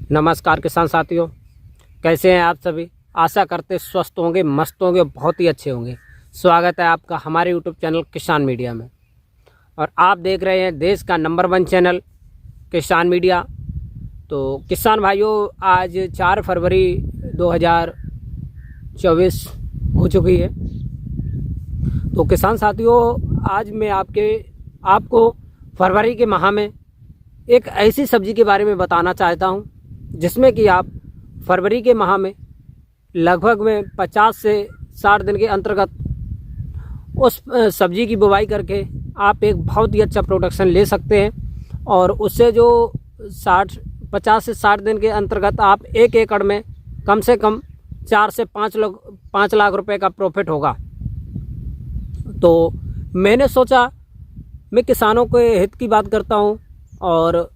नमस्कार किसान साथियों, कैसे हैं आप सभी। आशा करते स्वस्थ होंगे, मस्त होंगे, बहुत ही अच्छे होंगे। स्वागत है आपका हमारे यूट्यूब चैनल किसान मीडिया में। और आप देख रहे हैं देश का नंबर 1 चैनल किसान मीडिया। तो किसान भाइयों, आज 4 फरवरी 2024 हो चुकी है। तो किसान साथियों, आज मैं आपको फरवरी के माह में एक ऐसी सब्जी के बारे में बताना चाहता हूं जिसमें कि आप फरवरी के माह में लगभग में 50 से 60 दिन के अंतर्गत उस सब्जी की बुवाई करके आप एक बहुत ही अच्छा प्रोडक्शन ले सकते हैं। और उससे जो 50 से 60 दिन के अंतर्गत आप 1 एकड़ में कम से कम 4 से 5 लाख रुपए का प्रॉफिट होगा। तो मैंने सोचा मैं किसानों के हित की बात करता हूं। और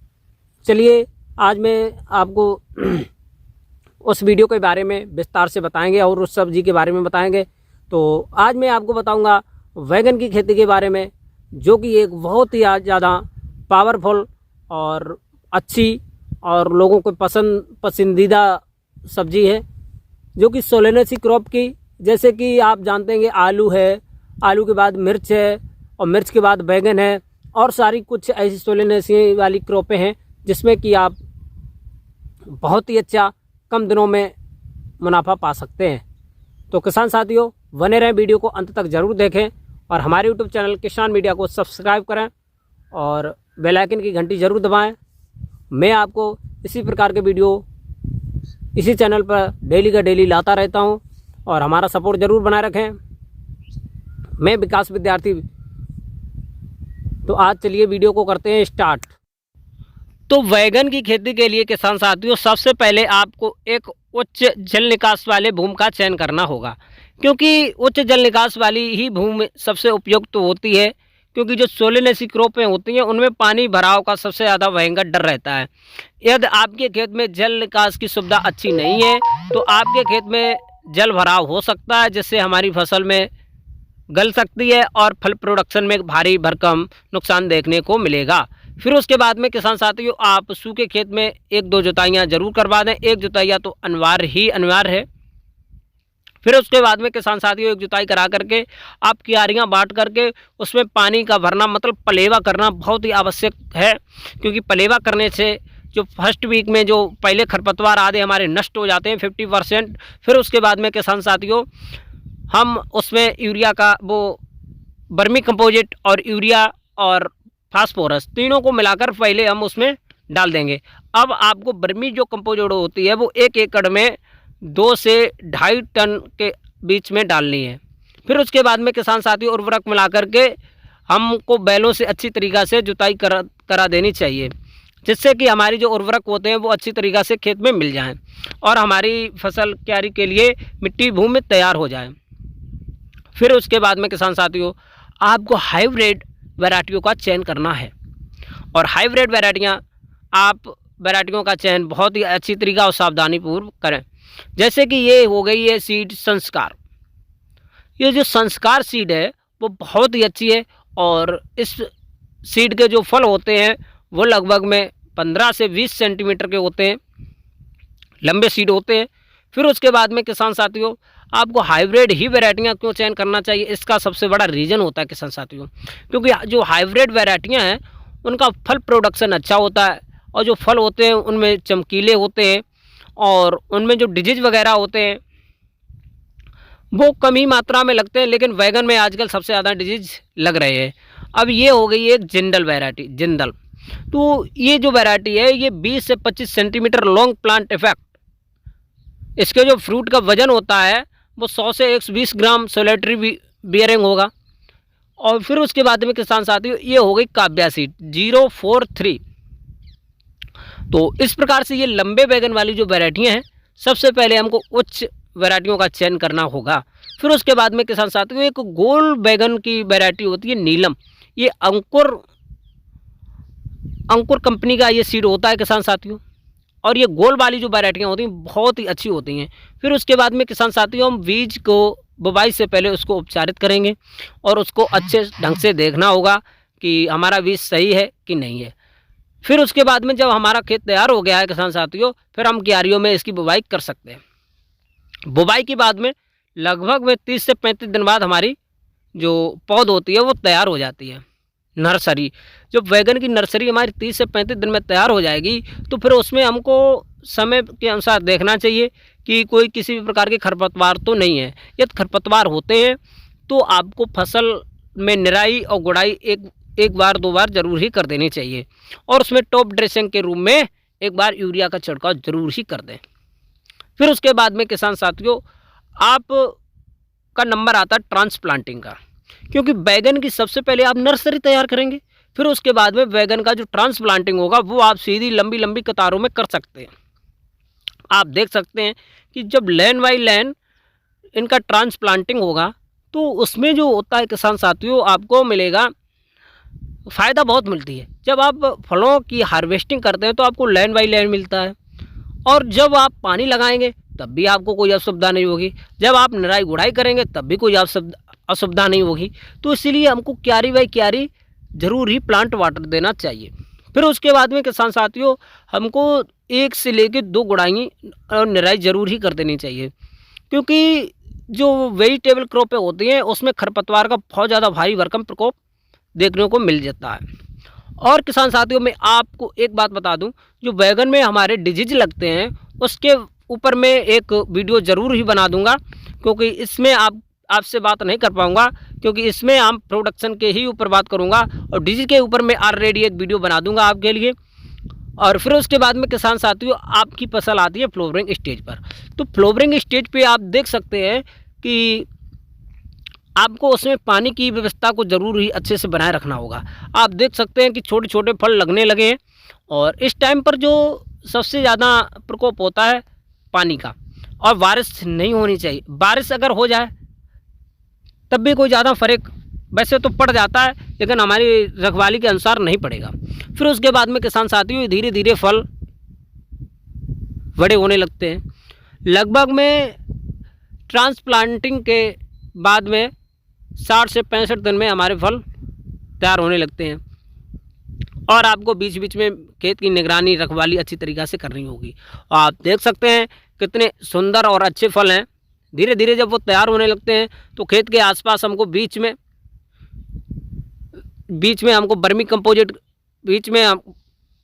चलिए आज मैं आपको उस वीडियो के बारे में विस्तार से बताएंगे और उस सब्जी के बारे में बताएंगे। तो आज मैं आपको बताऊंगा वैगन की खेती के बारे में, जो कि एक बहुत ही ज़्यादा पावरफुल और अच्छी और लोगों को पसंदीदा सब्जी है, जो कि सोलेनेसी क्रॉप की, जैसे कि आप जानते हैं कि आलू है, आलू के बाद मिर्च है और मिर्च के बाद बैगन है और सारी कुछ ऐसी सोलेनेसी वाली क्रॉपें हैं जिसमें कि आप बहुत ही अच्छा कम दिनों में मुनाफा पा सकते हैं। तो किसान साथियों, बने रहें, वीडियो को अंत तक ज़रूर देखें और हमारे यूट्यूब चैनल किसान मीडिया को सब्सक्राइब करें और बेल आइकन की घंटी ज़रूर दबाएं। मैं आपको इसी प्रकार के वीडियो इसी चैनल पर डेली का डेली लाता रहता हूं और हमारा सपोर्ट ज़रूर बनाए रखें। मैं विकास विद्यार्थी। तो आज चलिए वीडियो को करते हैं स्टार्ट। तो वैगन की खेती के लिए किसान साथियों, सबसे पहले आपको एक उच्च जल निकास वाले भूमि का चयन करना होगा, क्योंकि उच्च जल निकास वाली ही भूमि सबसे उपयुक्त तो होती है। क्योंकि जो सोलेनेसी क्रॉपें होती हैं उनमें पानी भराव का सबसे ज़्यादा भयंकर डर रहता है। यदि आपके खेत में जल निकास की सुविधा अच्छी नहीं है तो आपके खेत में जल भराव हो सकता है, जिससे हमारी फसल में गल सकती है और फल प्रोडक्शन में भारी भरकम नुकसान देखने को मिलेगा। फिर उसके बाद में किसान साथियों, आप सूखे खेत में 1-2 जुताइयाँ जरूर करवा दें। 1 जुताइयाँ तो अनिवार्य है। फिर उसके बाद में किसान साथियों, 1 जुताई करा करके आप क्यारियाँ बांट करके उसमें पानी का भरना, मतलब पलेवा करना बहुत ही आवश्यक है। क्योंकि पलेवा करने से जो फर्स्ट वीक में जो पहले खरपतवार आदि हमारे नष्ट हो जाते हैं 50%। फिर उसके बाद में किसान साथियों, हम उसमें यूरिया का वो वर्मी कंपोजिट और यूरिया और फास्फोरस तीनों को मिलाकर पहले हम उसमें डाल देंगे। अब आपको वर्मी जो कंपोजिट होती है वो 1 एकड़ में 2 से 2.5 टन के बीच में डालनी है। फिर उसके बाद में किसान साथी उर्वरक मिला करके हमको बैलों से अच्छी तरीक़ा से जुताई करा देनी चाहिए, जिससे कि हमारी जो उर्वरक होते हैं वो अच्छी तरीक़ा से खेत में मिल जाएं और हमारी फसल क्यारी के लिए मिट्टी भूमि तैयार हो जाए। फिर उसके बाद में किसान साथियों, आपको हाइब्रिड वैरायटियों का चयन करना है। और हाइब्रिड वैरायटियों का चयन बहुत ही अच्छी तरीक़ा और सावधानीपूर्वक करें। जैसे कि ये हो गई है सीड संस्कार। ये जो संस्कार सीड है वो बहुत ही अच्छी है और इस सीड के जो फल होते हैं वो लगभग में 15 से 20 सेंटीमीटर के होते हैं, लंबे सीड होते हैं। फिर उसके बाद में किसान साथियों, आपको हाइब्रिड ही वैरायटियाँ क्यों चयन करना चाहिए, इसका सबसे बड़ा रीज़न होता है किसान साथियों, क्योंकि जो हाइब्रिड वैरायटियाँ हैं उनका फल प्रोडक्शन अच्छा होता है और जो फल होते हैं उनमें चमकीले होते हैं और उनमें जो डिजीज वगैरह होते हैं वो कम ही मात्रा में लगते हैं। लेकिन वैगन में आजकल सबसे ज़्यादा डिजीज लग रहे हैं। अब ये हो गई एक जिंदल वैरायटी, जिंदल। तो ये जो वैरायटी है ये 20 से 25 सेंटीमीटर लॉन्ग प्लांट इफेक्ट, इसके जो फ्रूट का वजन होता है वो 100 से 120 ग्राम सोलेटरी बियरिंग होगा। और फिर उसके बाद में किसान साथियों, ये हो गई काव्या सीड 043। तो इस प्रकार से ये लंबे बैगन वाली जो वैरायटियाँ हैं, सबसे पहले हमको उच्च वैरायटियों का चयन करना होगा। फिर उसके बाद में किसान साथियों, एक गोल बैगन की वैरायटी होती है नीलम। ये अंकुर कंपनी का ये सीड होता है किसान साथियों। और ये गोल वाली जो वैरायटियाँ होती हैं बहुत ही अच्छी होती हैं। फिर उसके बाद में किसान साथियों, हम बीज को बुवाई से पहले उसको उपचारित करेंगे और उसको अच्छे ढंग से देखना होगा कि हमारा बीज सही है कि नहीं है। फिर उसके बाद में जब हमारा खेत तैयार हो गया है किसान साथियों, फिर हम क्यारियों में इसकी बुवाई कर सकते हैं। बुवाई के बाद में लगभग में 30 से 35 दिन बाद हमारी जो पौध होती है वो तैयार हो जाती है। नर्सरी, जब बैगन की नर्सरी हमारी 30 से 35 दिन में तैयार हो जाएगी, तो फिर उसमें हमको समय के अनुसार देखना चाहिए कि कोई किसी भी प्रकार के खरपतवार तो नहीं है। यदि खरपतवार होते हैं तो आपको फसल में निराई और गुड़ाई एक बार 2 बार जरूर ही कर देनी चाहिए, और उसमें टॉप ड्रेसिंग के रूप में एक बार यूरिया का छिड़काव जरूर ही कर दें। फिर उसके बाद में किसान साथियों आप का नंबर आता है ट्रांसप्लांटिंग का, क्योंकि बैगन की सबसे पहले आप नर्सरी तैयार करेंगे, फिर उसके बाद में बैगन का जो ट्रांसप्लांटिंग होगा वो आप सीधी लंबी लंबी कतारों में कर सकते हैं। आप देख सकते हैं कि जब लाइन बाई लाइन इनका ट्रांसप्लांटिंग होगा तो उसमें जो होता है किसान साथियों आपको मिलेगा फ़ायदा बहुत मिलती है। जब आप फलों की हार्वेस्टिंग करते हैं तो आपको लाइन बाई लाइन मिलता है, और जब आप पानी लगाएंगे तब भी आपको कोई असुविधा नहीं होगी, जब आप निराई गुड़ाई करेंगे तब भी कोई असुविधा नहीं होगी। तो इसीलिए हमको क्यारी बाई क्यारी ज़रूर ही प्लांट वाटर देना चाहिए। फिर उसके बाद में किसान साथियों हमको 1 से लेकर 2 गुड़ाई और निराई ज़रूर ही कर देनी चाहिए, क्योंकि जो वेजिटेबल क्रॉपें होती हैं उसमें खरपतवार का बहुत ज़्यादा भारी भरकम प्रकोप देखने को मिल जाता है। और किसान साथियों मैं आपको एक बात बता दूं, जो बैगन में हमारे डिजीज लगते हैं उसके ऊपर मैं एक वीडियो ज़रूर ही बना दूंगा, क्योंकि इसमें आपसे बात नहीं कर पाऊंगा, क्योंकि इसमें हम प्रोडक्शन के ही ऊपर बात करूंगा, और डिजीज के ऊपर मैं ऑलरेडी एक वीडियो बना दूंगा आपके लिए। और फिर उसके बाद में किसान साथियों आपकी फसल आती है फ्लावरिंग स्टेज पर। तो फ्लावरिंग स्टेज पे आप देख सकते हैं कि आपको उसमें पानी की व्यवस्था को ज़रूर ही अच्छे से बनाए रखना होगा। आप देख सकते हैं कि छोटे छोटे फल लगने लगे हैं, और इस टाइम पर जो सबसे ज़्यादा प्रकोप होता है पानी का, और बारिश नहीं होनी चाहिए। बारिश अगर हो जाए तब भी कोई ज़्यादा फर्क वैसे तो पड़ जाता है, लेकिन हमारी रखवाली के अनुसार नहीं पड़ेगा। फिर उसके बाद में किसान साथियों धीरे धीरे फल बड़े होने लगते हैं। लगभग में ट्रांसप्लांटिंग के बाद में 60 से 65 दिन में हमारे फल तैयार होने लगते हैं, और आपको बीच बीच में खेत की निगरानी रखवाली अच्छी तरीक़ा से करनी होगी। और आप देख सकते हैं कितने सुंदर और अच्छे फल हैं। धीरे धीरे जब वो तैयार होने लगते हैं तो खेत के आसपास हमको बीच में हमको वर्मी कंपोजिट बीच में हम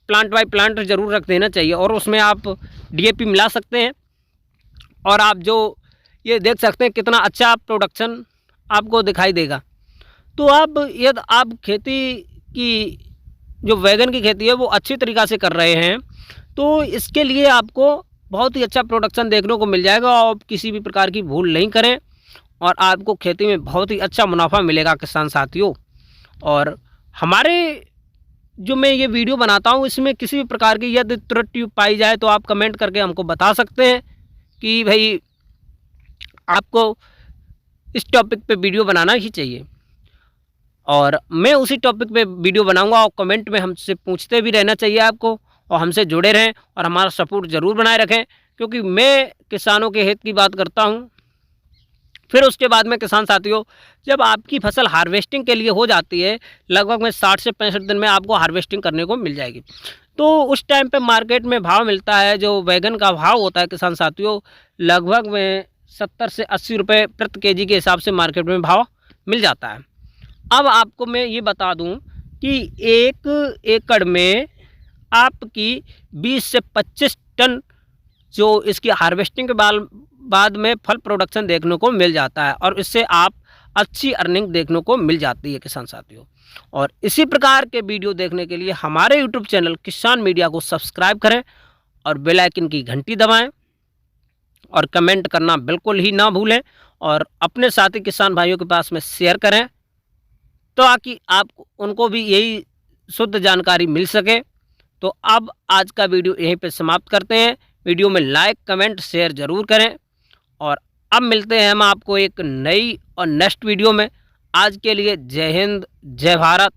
प्लांट बाय प्लांट ज़रूर रख देना चाहिए, और उसमें आप DAP मिला सकते हैं। और आप जो ये देख सकते हैं कितना अच्छा प्रोडक्शन आपको दिखाई देगा। तो अब यदि आप खेती की जो बैगन की खेती है वो अच्छी तरीक़ा से कर रहे हैं तो इसके लिए आपको बहुत ही अच्छा प्रोडक्शन देखने को मिल जाएगा, और किसी भी प्रकार की भूल नहीं करें, और आपको खेती में बहुत ही अच्छा मुनाफा मिलेगा किसान साथियों। और हमारे जो मैं ये वीडियो बनाता हूँ इसमें किसी भी प्रकार की यदि त्रुटि पाई जाए तो आप कमेंट करके हमको बता सकते हैं कि भाई आपको इस टॉपिक पे वीडियो बनाना ही चाहिए, और मैं उसी टॉपिक पे वीडियो बनाऊंगा। और कमेंट में हमसे पूछते भी रहना चाहिए आपको, और हमसे जुड़े रहें और हमारा सपोर्ट ज़रूर बनाए रखें, क्योंकि मैं किसानों के हित की बात करता हूं। फिर उसके बाद में किसान साथियों जब आपकी फसल हार्वेस्टिंग के लिए हो जाती है, लगभग में 60 से 65 दिन में आपको हार्वेस्टिंग करने को मिल जाएगी। तो उस टाइम पे मार्केट में भाव मिलता है, जो बैगन का भाव होता है किसान साथियों लगभग में 70 से 80 रुपये प्रति केजी के हिसाब से मार्केट में भाव मिल जाता है। अब आपको मैं ये बता दूं कि 1 एकड़ में आपकी 20 से 25 टन जो इसकी हार्वेस्टिंग के बाद में फल प्रोडक्शन देखने को मिल जाता है, और इससे आप अच्छी अर्निंग देखने को मिल जाती है किसान साथियों। और इसी प्रकार के वीडियो देखने के लिए हमारे यूट्यूब चैनल किसान मीडिया को सब्सक्राइब करें, और बेल आइकन की घंटी दबाएं, और कमेंट करना बिल्कुल ही ना भूलें, और अपने साथी किसान भाइयों के पास में शेयर करें, तो ताकि आप उनको भी यही शुद्ध जानकारी मिल सके। तो अब आज का वीडियो यहीं पे समाप्त करते हैं। वीडियो में लाइक कमेंट शेयर ज़रूर करें, और अब मिलते हैं हम आपको एक नई और नेक्स्ट वीडियो में। आज के लिए जय हिंद, जय भारत,